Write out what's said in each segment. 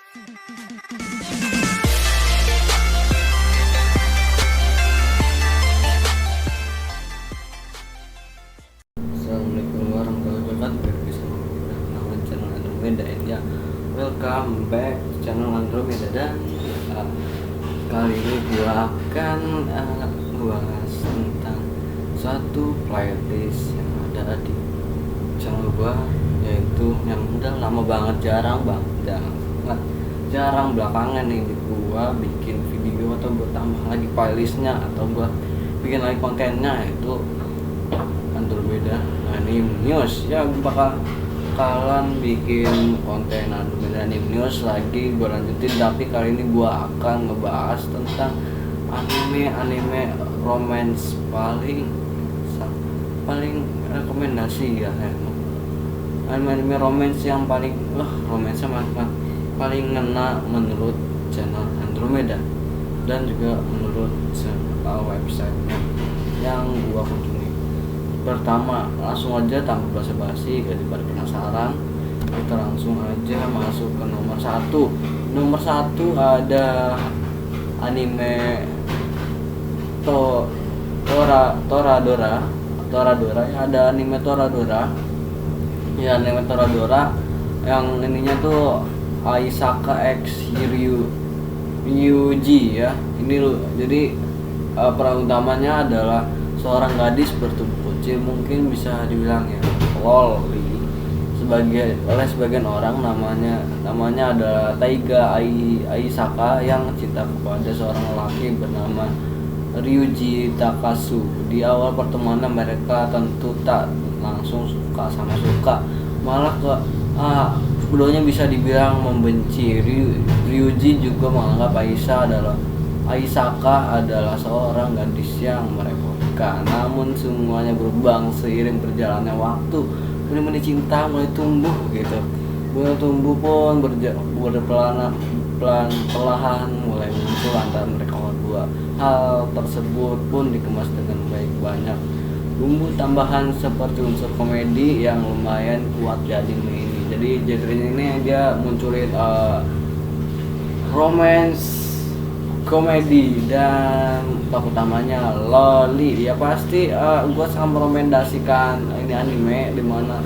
Assalamualaikum warahmatullahi wabarakatuh. Bersama nama channel Andromeda ya. Welcome back to channel Andromeda dan kali ini gua akan bahas tentang satu playlist yang ada di channel gua, yaitu yang udah lama banget, jarang belakangan nih gua bikin video atau gua tambah lagi playlistnya atau gua bikin lagi kontennya, yaitu Andromeda Anime News. Ya, gue bakalan bikin konten Andromeda Anime News lagi, gue lanjutin, tapi kali ini gue akan ngebahas tentang anime romance paling rekomendasi ya. Anime romance yang paling paling ngena menurut channel Andromeda dan juga menurut websitenya yang gua kunjungi. Pertama, langsung aja tanpa basa-basi, daripada penasaran, kita langsung aja masuk ke nomor satu. Nomor satu ada anime Toradora. Ya, ada anime Toradora. Ya, anime Toradora yang ininya tuh Aisaka X Ryuji ya. Ini jadi peran utamanya adalah seorang gadis bertubuh kecil, mungkin bisa dibilang ya loli oleh sebagian orang. Namanya adalah Taiga Aisaka yang cinta kepada seorang lelaki bernama Ryuji Takasu. Di awal pertemuan mereka tentu tak langsung suka, malah keduanya bisa dibilang membenci. Ryuji juga menganggap Aisaka adalah seorang gadis yang merepotkan. Namun semuanya berubah seiring berjalannya waktu. Benih-benih cinta mulai tumbuh gitu. Mulai tumbuh pun perlahan mulai muncul antara mereka berdua. Hal tersebut pun dikemas dengan baik, banyak bumbu tambahan seperti unsur komedi yang lumayan kuat di anime ini. Jadi genre ini dia munculin romance, komedi, dan tokoh utamanya loli. Ya pasti gue sangat merekomendasikan ini anime, dimana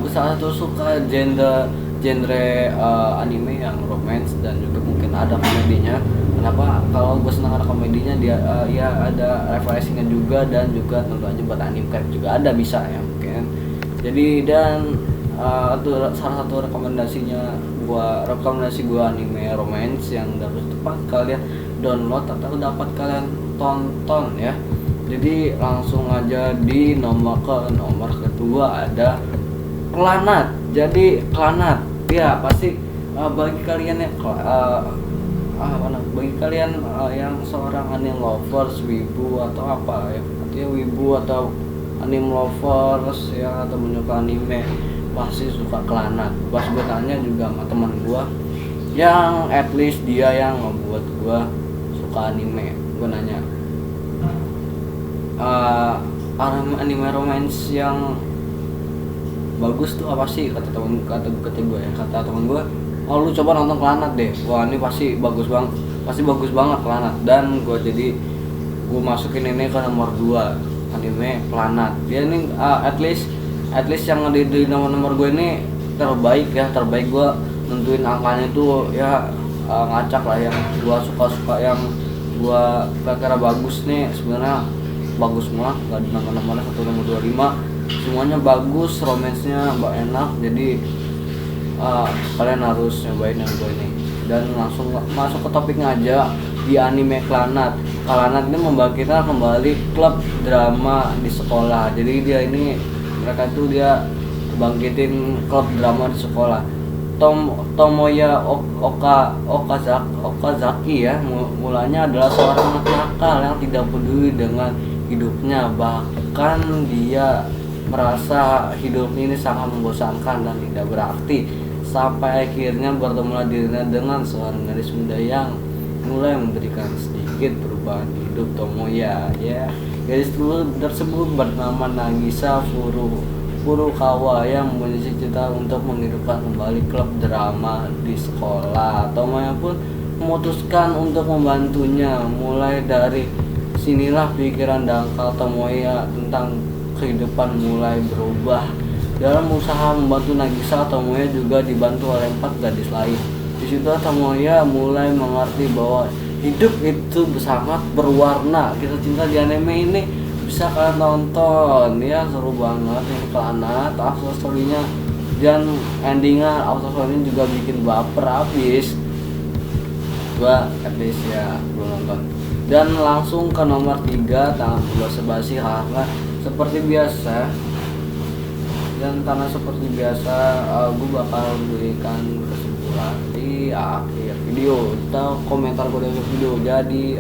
gue salah satu suka genre anime yang romance dan juga mungkin ada komedinya. Kenapa? Kalau gue senang ada komedinya, dia ya ada refreshingnya juga, dan juga tentu aja buat anime kayak juga ada bisa ya mungkin. Jadi dan salah satu rekomendasi gue anime romance yang dapat tepat kalian download atau dapat kalian tonton ya. Jadi langsung aja di nomor kedua ada Clannad. Jadi Clannad ya pasti bagi kalian ya bagi kalian yang seorang anime lovers, wibu atau apa ya, artinya wibu atau anime lovers ya, atau menyuka anime, pasti suka Clannad. Pas gue tanya juga sama teman gue yang at least dia yang membuat gue suka anime, gue nanya anime romance yang bagus tuh apa sih, kata temen gue, oh lu coba nonton Clannad deh, wah ini pasti bagus banget Clannad. Dan gue masukin ini ke nomor 2 anime Clannad. Dia ini at least yang di nomor gue ini terbaik. Gue nentuin angkanya itu ya ngacak lah, yang gue suka yang gue kira bagus nih, sebenarnya bagus semua, gak di nomor 1, nomor 2, 5 semuanya bagus, romansnya enak. Jadi kalian harus nyobain yang gue ini. Dan langsung masuk ke topiknya aja. Di anime Clannad ini membangkitkan kembali klub drama di sekolah. Jadi mereka bangkitin klub drama di sekolah. Tomoya Okazaki ya, mulanya adalah seorang anak nakal yang tidak peduli dengan hidupnya. Bahkan dia merasa hidup ini sangat membosankan dan tidak berarti. Sampai akhirnya bertemulah dirinya dengan seorang gadis muda yang mulai memberikan sedikit perubahan hidup Tomoya ya. Gadis tersebut bernama Nagisa Furukawa yang mempunyai cita untuk menghidupkan kembali klub drama di sekolah. Tomoya pun memutuskan untuk membantunya. Mulai dari sinilah pikiran dangkal Tomoya tentang kehidupan mulai berubah. Dalam usaha membantu Nagisa, Tomoya juga dibantu oleh 4 gadis lain. Di situ Tomoya mulai mengerti bahwa hidup itu sangat berwarna. Kisah cinta di anime ini bisa kalian tonton ya, seru banget yang Clannad. After story-nya dan endingnya after story juga bikin baper abis. Gua at least ya belum nonton. Dan langsung ke nomor 3 tangan basa-basi karena seperti biasa. Dan karena seperti biasa gue bakal berikan kesimpulan di akhir video atau komentar gue di akhir video. Jadi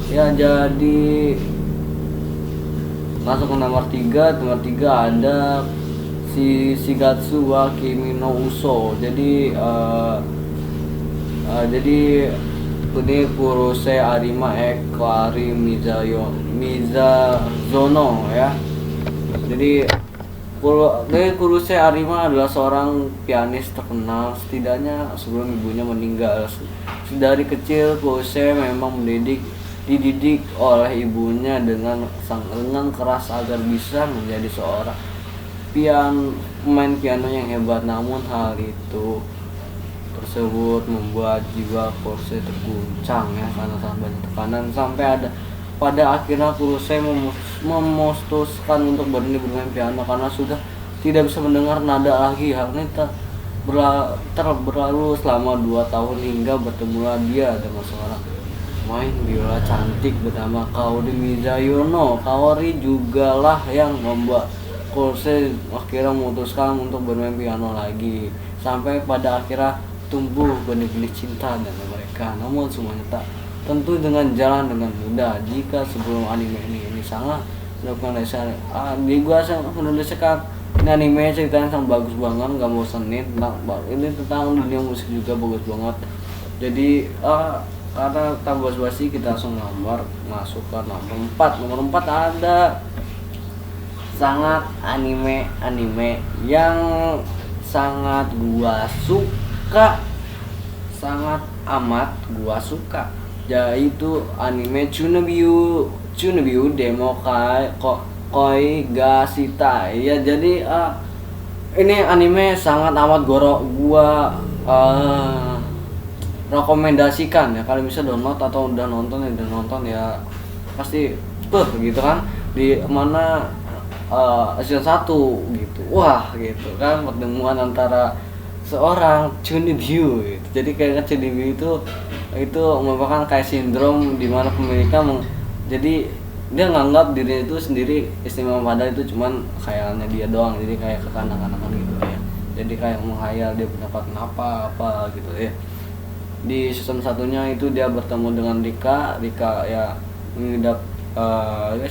jadi masuk ke nomor 3. Nomor 3 ada si Shigatsu wa Kimi no Uso. Jadi ini Kurose Arima Ekari Mizazono ya. Jadi Kurose Arima adalah seorang pianis terkenal, setidaknya sebelum ibunya meninggal. Dari kecil Kurose memang dididik oleh ibunya dengan keras agar bisa menjadi seorang pemain piano yang hebat. Namun hal itu tersebut membuat jiwa Kurose terguncang ya, karena sangat banyak tekanan sampai pada akhirnya Kurose memutuskan untuk berhenti bermain piano karena sudah tidak bisa mendengar nada lagi. Hal ini berlalu selama 2 tahun hingga bertemulah dia dengan seorang main biola cantik bernama Kaori Mizayono. Kaori juga lah yang membuat Kurose akhirnya memutuskan untuk bermain piano lagi, sampai pada akhirnya tumbuh benih-benih cinta dan mereka. Namun semuanya tak tentu dengan jalan dengan mudah. Jika sebelum anime ini sangat melakukan dasar di gua sangat menuliskan ini anime ceritanya sangat bagus banget, nggak bosenin. Ini tentang dunia musik juga bagus banget. Jadi karena tambah basi kita langsung masuk ke nomor 4. Nomor 4 ada sangat anime yang sangat gua suka, sangat amat gua suka, yaitu anime Chunibyo Demo Koi ga Shita ya. Jadi ini anime sangat amat gua rekomendasikan ya. Kalau bisa download atau udah nonton ya pasti gitu kan, di mana season 1 gitu. Wah gitu kan, pertemuan antara seorang Chunibyo gitu. Jadi kayak Chunibyo itu merupakan kayak sindrom di mana pemiliknya jadi dia nganggap dirinya itu sendiri istimewa, padahal itu cuman khayalannya dia doang. Jadi kayak kekanak-kanakan gitu ya. Jadi kayak menghayal dia punya partner apa gitu ya. Di season satunya itu dia bertemu dengan Rika ya mengidap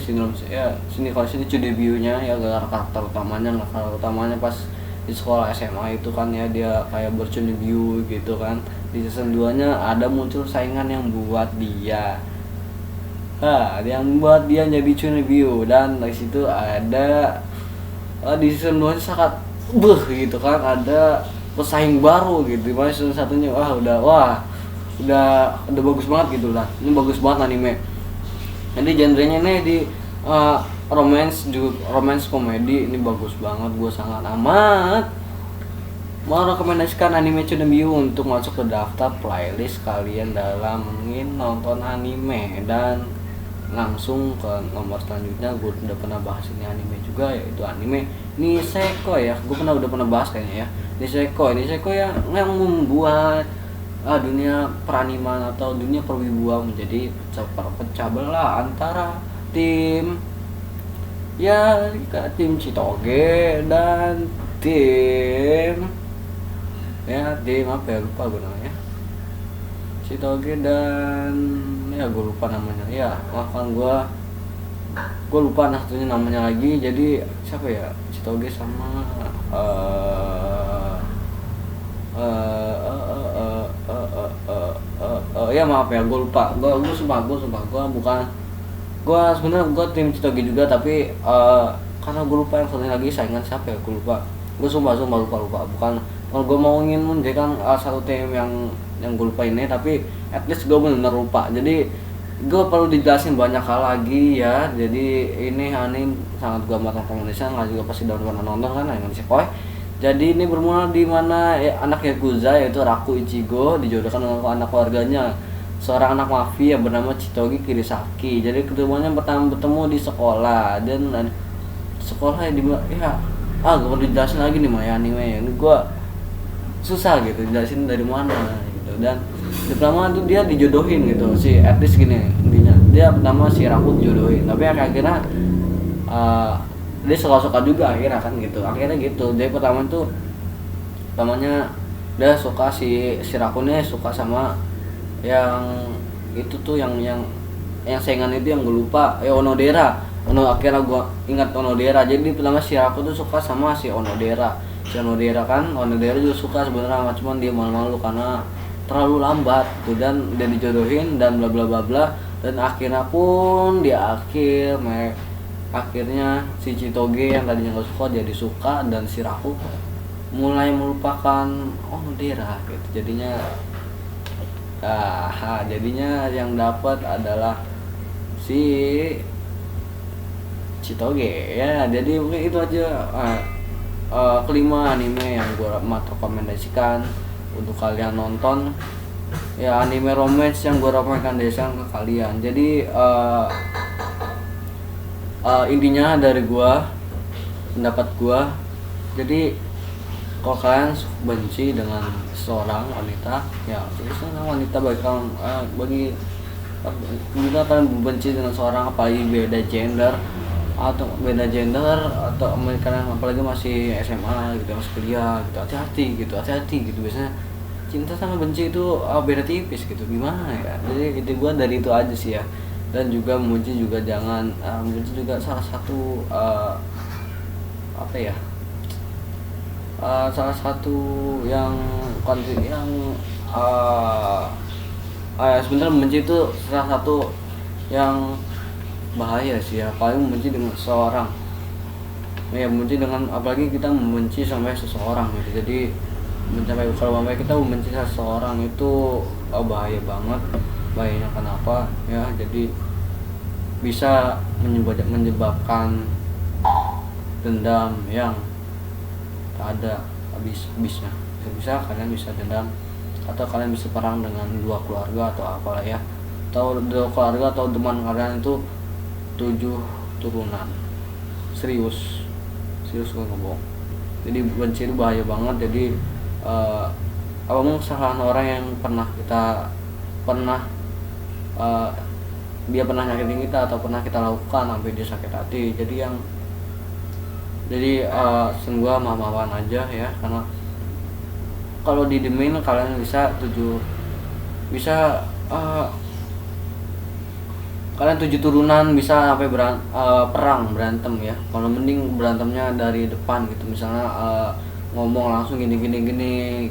sindrom ya. Kalau sini Chunibyo-nya ya karakter utamanya pas di sekolah SMA itu kan ya, dia kayak bercunibyo gitu kan. Di season 2 nya ada muncul saingan yang buat dia jadi cunibyo, dan dari situ ada di season 2 nya sangat gitu kan, ada pesaing baru gitu. Dimana season 1 nya udah bagus banget gitu lah. Ini bagus banget anime. Jadi genrenya nih di romance komedi, ini bagus banget. Gue sangat amat merekomendasikan anime Chunibyo untuk masuk ke daftar playlist kalian dalam ingin nonton anime. Dan langsung ke nomor selanjutnya, gue udah pernah bahas ini anime juga, yaitu anime Niseko ya. Gue udah pernah bahas kayaknya ya. Niseko yang membuat dunia peraniman atau dunia perwibuan menjadi pecah belah antara tim Chitoge dan tim apa ya, lupa gue namanya. Chitoge dan gue lupa namanya ya, maafkan gue lupa satunya namanya lagi. Jadi siapa ya, Chitoge sama ya maaf ya, gue lupa. Gue sumpah gue bukan Gua sebenarnya gua tim Citoge juga, tapi karena gue lupa yang satu lagi saingan siapa ya, gue lupa. Gue sumpah lupa. Bukan kalau gue mau ingin menjadikan satu tim yang gue lupa ini, tapi at least gue benar lupa. Jadi gue perlu dijelasin banyak hal lagi ya. Jadi ini anime sangat gue amat rekomendasi, nggak juga pasti udah pernah nonton kan Indonesia Koi. Jadi ini bermula di mana anak Yakuza yaitu Raku Ichigo dijodohkan dengan anak keluarganya, seorang anak mafia bernama Chitoge Kirisaki. Jadi keduanya pertama bertemu di sekolah dan sekolah di ya gak perlu dijelasin lagi nih Maya anime ya. Ini gua susah gitu jelasin dari mana gitu. Dan di pertama tuh dia dijodohin gitu, si etis gini intinya. Dia pertama si Raku dijodohin, tapi akhirnya dia suka-suka juga akhirnya kan gitu. Akhirnya gitu. Dia pertama tuh pertamanya dia suka si Rakunya suka sama yang itu tuh yang saingan itu yang gue lupa Onodera. Akhirnya gue ingat Onodera. Jadi pertama si aku tuh suka sama si Onodera kan. Onodera juga suka sebenarnya, cuman dia malu-malu karena terlalu lambat tuh, dan dia dijodohin dan bla bla bla bla. Dan akhirnya pun di akhirnya si Chitoge yang tadinya gak suka jadi suka, dan si Raku mulai melupakan Onodera gitu. Jadinya yang dapat adalah si Chitoge ya. Jadi mungkin itu aja kelima anime yang gue amat rekomendasikan untuk kalian nonton ya, anime romance yang gue rekomendasikan ke kalian. Jadi intinya dari gue, pendapat gue, jadi kalau kalian benci dengan seorang wanita ya, seorang wanita bagi jika kalian benci dengan seorang apalagi beda gender atau kalian apalagi masih SMA gitu, masih kuliah gitu, hati-hati gitu. Biasanya cinta sama benci itu beda tipis gitu, gimana ya. Jadi itu gua dari itu aja sih ya. Dan juga membenci juga jangan, membenci juga salah satu salah satu yang sebenarnya membenci itu salah satu yang bahaya sih ya. Paling membenci dengan seseorang ya, membenci dengan, apalagi kita membenci sampai seseorang gitu. Jadi kalau kita membenci seseorang itu bahaya banget. Bahayanya kenapa ya, jadi bisa menyebabkan dendam yang tak ada habisnya. Bisa kalian bisa dendam, atau kalian bisa perang dengan dua keluarga atau apalah ya, atau dua keluarga atau teman kalian itu 7 turunan. Serius gue ngomong. Jadi benci itu bahaya banget. Jadi apapun kesalahan orang yang dia pernah nyakitin kita atau pernah kita lakukan sampai dia sakit hati, jadi gua maaf-maafan aja ya, karena kalau didemin kalian kalian 7 turunan bisa sampai perang berantem ya. Kalau mending berantemnya dari depan gitu, misalnya ngomong langsung gini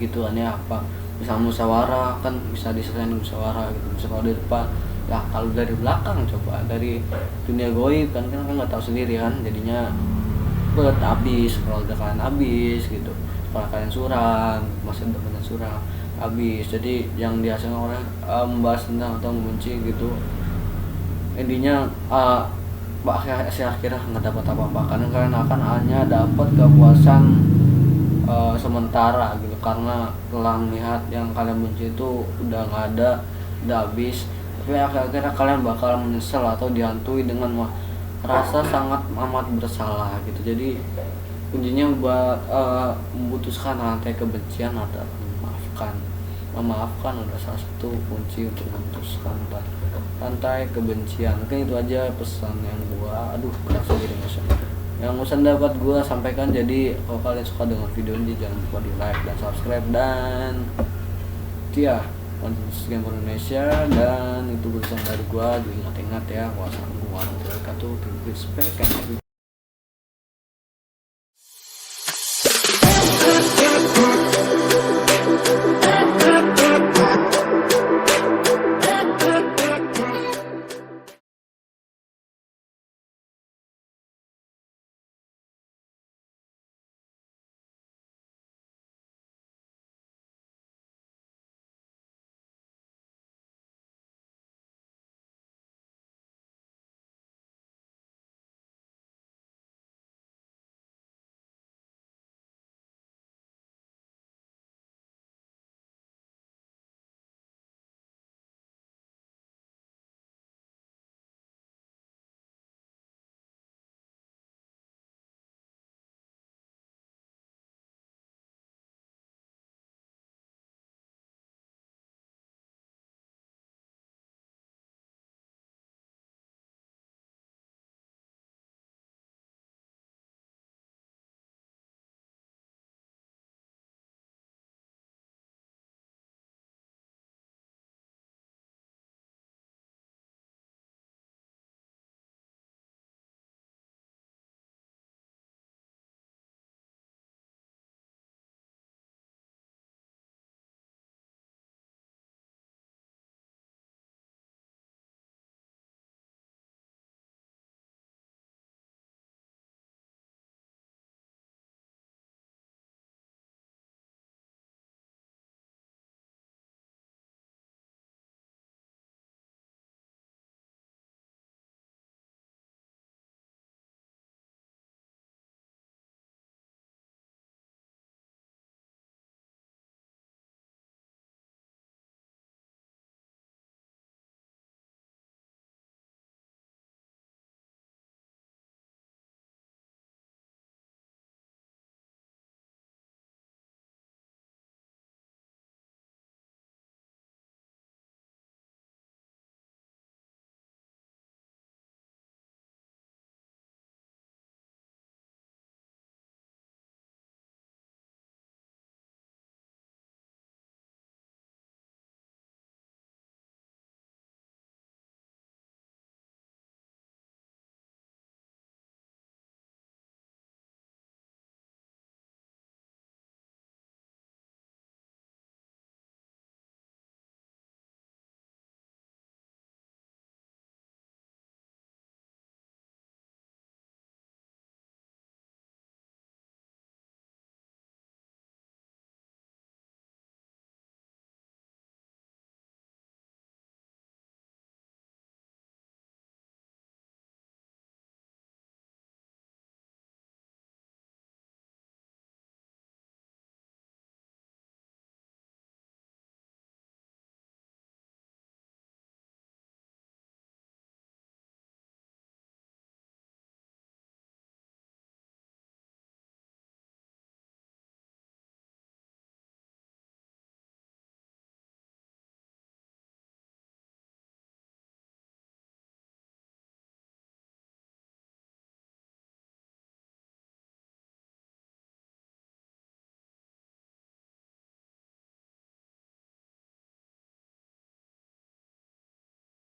gitu, aneh apa, bisa musyawarah kan, bisa diselesaikan musyawarah gitu. Bisa kalau di depan lah, kalau dari belakang coba dari dunia goib kan nggak tahu sendiri kan, jadinya habis keluarga kalian habis gitu, kalau kalian suram masa depannya suram habis. Jadi yang dihasilkan orang membahas tentang atau membenci gitu, intinya akhirnya nggak dapat apa-apa, karena kalian akan hanya dapat kepuasan sementara gitu, karena telah melihat yang kalian benci itu udah nggak ada, udah habis. Tapi akhirnya kalian bakal menyesal atau dihantui dengan rasa sangat amat bersalah gitu. Jadi kuncinya buat memutuskan rantai kebencian adalah memaafkan adalah salah satu kunci untuk memutuskan rantai kebencian. Mungkin itu aja pesan yang gua berat sendiri yang pesan dapat gua sampaikan. Jadi kalau kalian suka dengan video ini jangan lupa di like dan subscribe, dan ya Game Indonesia. Dan itu pesan dari gua, ingat ya, wassalamualaikum warahmatullahi wabarakatuh. Respect and